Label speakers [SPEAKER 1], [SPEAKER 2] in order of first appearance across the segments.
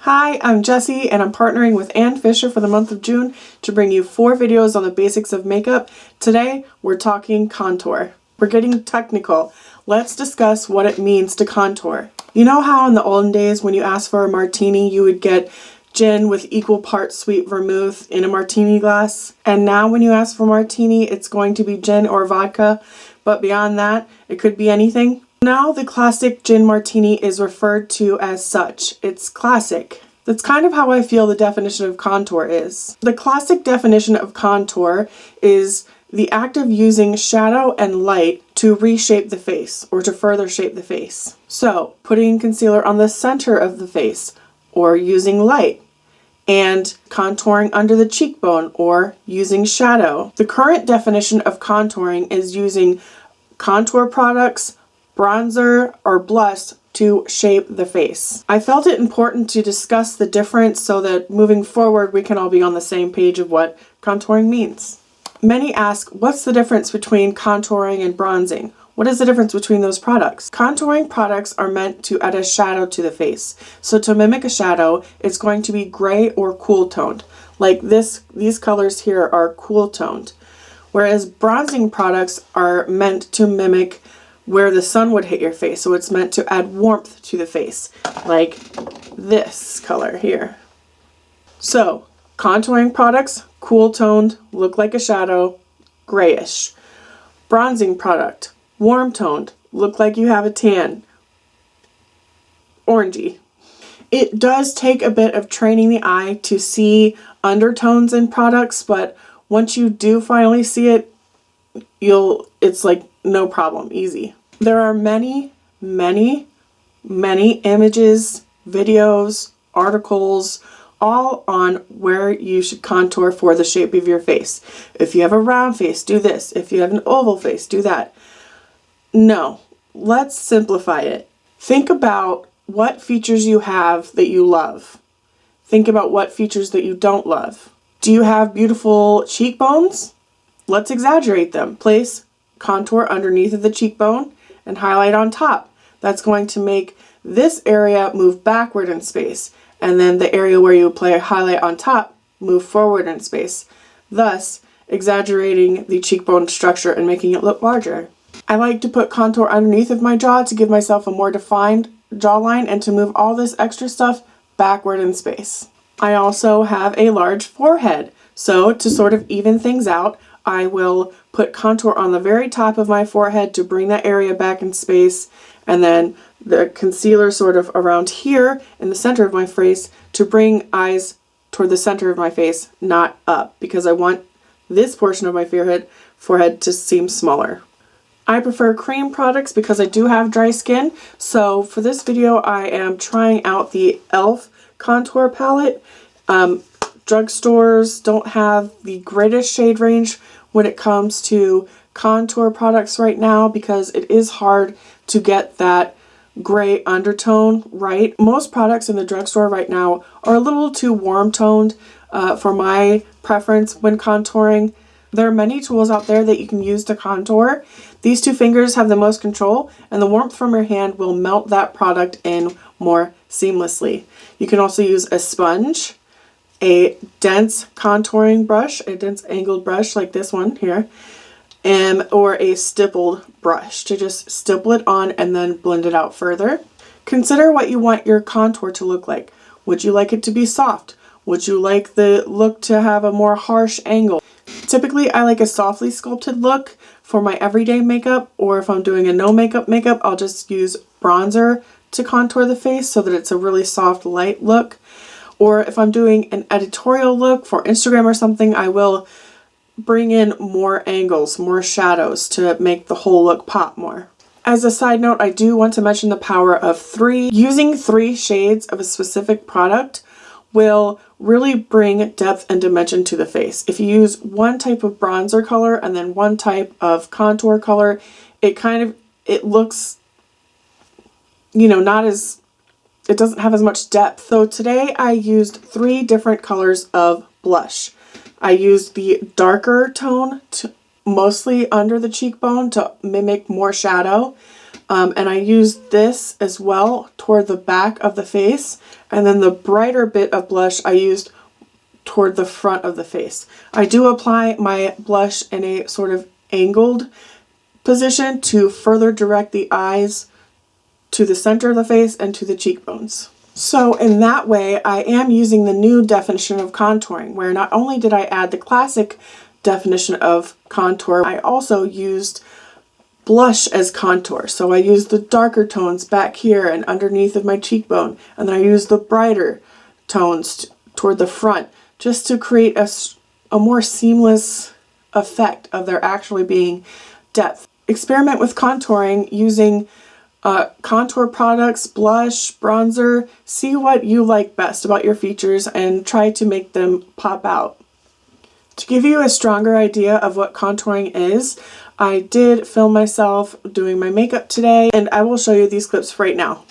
[SPEAKER 1] Hi, I'm Jessie and I'm partnering with Ann Fisher for the month of June to bring you 4 videos on the basics of makeup. Today, we're talking contour. We're getting technical. Let's discuss what it means to contour. You know how in the olden days when you asked for a martini, you would get gin with equal parts sweet vermouth in a martini glass? And now when you ask for martini, it's going to be gin or vodka, but beyond that, it could be anything. Now the classic gin martini is referred to as such. It's classic. That's kind of how I feel the definition of contour is. The classic definition of contour is the act of using shadow and light to reshape the face or to further shape the face. So, putting concealer on the center of the face or using light, and contouring under the cheekbone or using shadow. The current definition of contouring is using contour products, bronzer, or blush to shape the face. I felt it important to discuss the difference so that moving forward we can all be on the same page of what contouring means. Many ask, what's the difference between contouring and bronzing? What is the difference between those products? Contouring products are meant to add a shadow to the face. So to mimic a shadow, it's going to be gray or cool toned. Like these colors here are cool toned. Whereas bronzing products are meant to mimic where the sun would hit your face. So it's meant to add warmth to the face, like this color here. So contouring products, cool toned, look like a shadow, grayish. Bronzing product, warm toned, look like you have a tan, orangey. It does take a bit of training the eye to see undertones in products, but once you do finally see it, it's like no problem, easy. There are many images, videos, articles, all on where you should contour for the shape of your face. If you have a round face, do this. If you have an oval face, do that. No, let's simplify it. Think about what features you have that you love. Think about what features that you don't love. Do you have beautiful cheekbones? Let's exaggerate them. Place contour underneath of the cheekbone and highlight on top. That's going to make this area move backward in space, and then the area where you apply a highlight on top move forward in space, thus exaggerating the cheekbone structure and making it look larger. I like to put contour underneath of my jaw to give myself a more defined jawline and to move all this extra stuff backward in space. I also have a large forehead, so to sort of even things out, I will put contour on the very top of my forehead to bring that area back in space, and then the concealer sort of around here in the center of my face to bring eyes toward the center of my face, not up, because I want this portion of my forehead to seem smaller. I prefer cream products because I do have dry skin, so for this video I am trying out the e.l.f. contour palette. Drugstores don't have the greatest shade range when it comes to contour products right now because it is hard to get that gray undertone right. Most products in the drugstore right now are a little too warm toned for my preference when contouring. There are many tools out there that you can use to contour. These 2 fingers have the most control, and the warmth from your hand will melt that product in more seamlessly. You can also use a sponge, a dense contouring brush, a dense angled brush like this one here, or a stippled brush to just stipple it on and then blend it out further. Consider what you want your contour to look like. Would you like it to be soft? Would you like the look to have a more harsh angle? Typically, I like a softly sculpted look for my everyday makeup, or if I'm doing a no makeup, I'll just use bronzer to contour the face so that it's a really soft, light look. Or if I'm doing an editorial look for Instagram or something, I will bring in more angles, more shadows to make the whole look pop more. As a side note, I do want to mention the power of 3. Using 3 shades of a specific product will really bring depth and dimension to the face. If you use one type of bronzer color and then one type of contour color, it looks, it doesn't have as much depth. So today I used 3 different colors of blush. I used the darker tone mostly under the cheekbone to mimic more shadow. And I used this as well toward the back of the face, and then the brighter bit of blush I used toward the front of the face. I do apply my blush in a sort of angled position to further direct the eyes to the center of the face and to the cheekbones. So in that way, I am using the new definition of contouring, where not only did I add the classic definition of contour, I also used blush as contour. So I used the darker tones back here and underneath of my cheekbone, and then I used the brighter tones toward the front, just to create a more seamless effect of there actually being depth. Experiment with contouring using contour products, blush, bronzer. See what you like best about your features and try to make them pop out. To give you a stronger idea of what contouring is, I did film myself doing my makeup today, and I will show you these clips right now.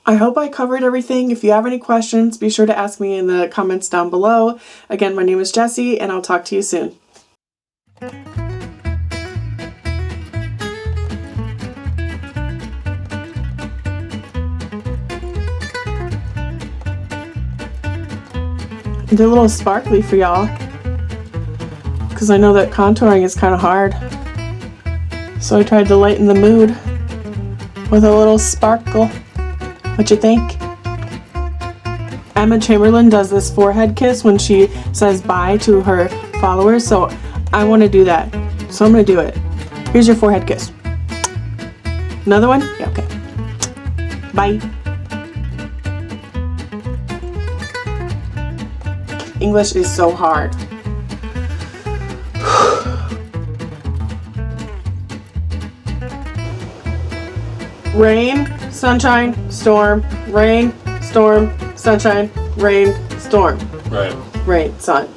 [SPEAKER 1] I hope I covered everything. If you have any questions, be sure to ask me in the comments down below. Again, my name is Jessie, and I'll talk to you soon. Do a little sparkly for y'all, because I know that contouring is kind of hard. So I tried to lighten the mood with a little sparkle. What you think? Emma Chamberlain does this forehead kiss when she says bye to her followers, so I want to do that. So I'm going to do it. Here's your forehead kiss. Another one? Yeah, okay. Bye. English is so hard. Rain, sunshine, storm, rain, storm, sunshine, rain, storm.
[SPEAKER 2] Right.
[SPEAKER 1] Rain, sun.